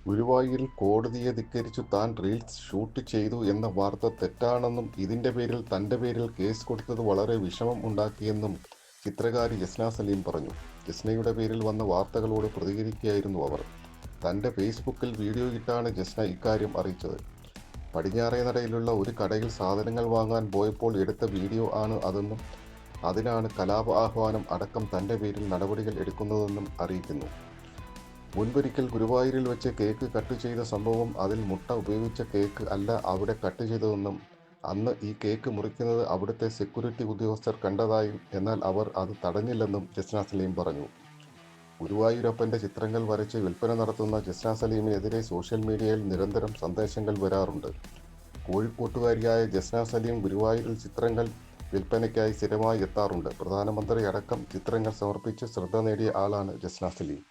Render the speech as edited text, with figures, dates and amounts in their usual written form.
ഗുരുവായൂരിൽ കോടതിയെ ധിക്കരിച്ചു താൻ റീൽസ് ഷൂട്ട് ചെയ്തു എന്ന വാർത്ത തെറ്റാണെന്നും ഇതിന്റെ പേരിൽ തന്റെ പേരിൽ കേസ് കൊടുത്തത് വളരെ വിഷമം ഉണ്ടാക്കിയെന്നും ചിത്രകാരി ജസ്ന സലീം പറഞ്ഞു. ജസ്നയുടെ പേരിൽ വന്ന വാർത്തകളോട് പ്രതികരിക്കുകയായിരുന്നു അവർ. തന്റെ ഫേസ്ബുക്കിൽ വീഡിയോ ഇട്ടാണ് ജസ്ന ഇക്കാര്യം അറിയിച്ചത്. പടിഞ്ഞാറേനടയിലുള്ള ഒരു കടയിൽ സാധനങ്ങൾ വാങ്ങാൻ പോയപ്പോൾ എടുത്ത വീഡിയോ ആണ് അതെന്നും അതിനാണ് കലാപ ആഹ്വാനം അടക്കം തന്റെ പേരിൽ നടപടികൾ എടുക്കുന്നതെന്നും അറിയിക്കുന്നു. മുൻപൊരിക്കൽ ഗുരുവായൂരിൽ വെച്ച് കേക്ക് കട്ട് ചെയ്ത സംഭവം അതിൽ മുട്ട ഉപയോഗിച്ച കേക്ക് അല്ല അവിടെ കട്ട് ചെയ്തതെന്നും അന്ന് ഈ കേക്ക് മുറിക്കുന്നത് അവിടുത്തെ സെക്യൂരിറ്റി ഉദ്യോഗസ്ഥർ കണ്ടതായും എന്നാൽ അവർ അത് തടഞ്ഞില്ലെന്നും ജസ്ന സലീം പറഞ്ഞു. ഗുരുവായൂരപ്പന്റെ ചിത്രങ്ങൾ വരച്ച് വിൽപ്പന നടത്തുന്ന ജസ്ന സലീമിനെതിരെ സോഷ്യൽ മീഡിയയിൽ നിരന്തരം സന്ദേശങ്ങൾ വരാറുണ്ട്. കോഴിക്കോട്ടുകാരിയായ ജസ്ന സലീം ഗുരുവായൂരിൽ ചിത്രങ്ങൾ വിൽപ്പനയ്ക്കായി സ്ഥിരമായി എത്താറുണ്ട്. പ്രധാനമന്ത്രി അടക്കം ചിത്രങ്ങൾ സമർപ്പിച്ച് ശ്രദ്ധ നേടിയ ആളാണ് ജസ്ന സലീം.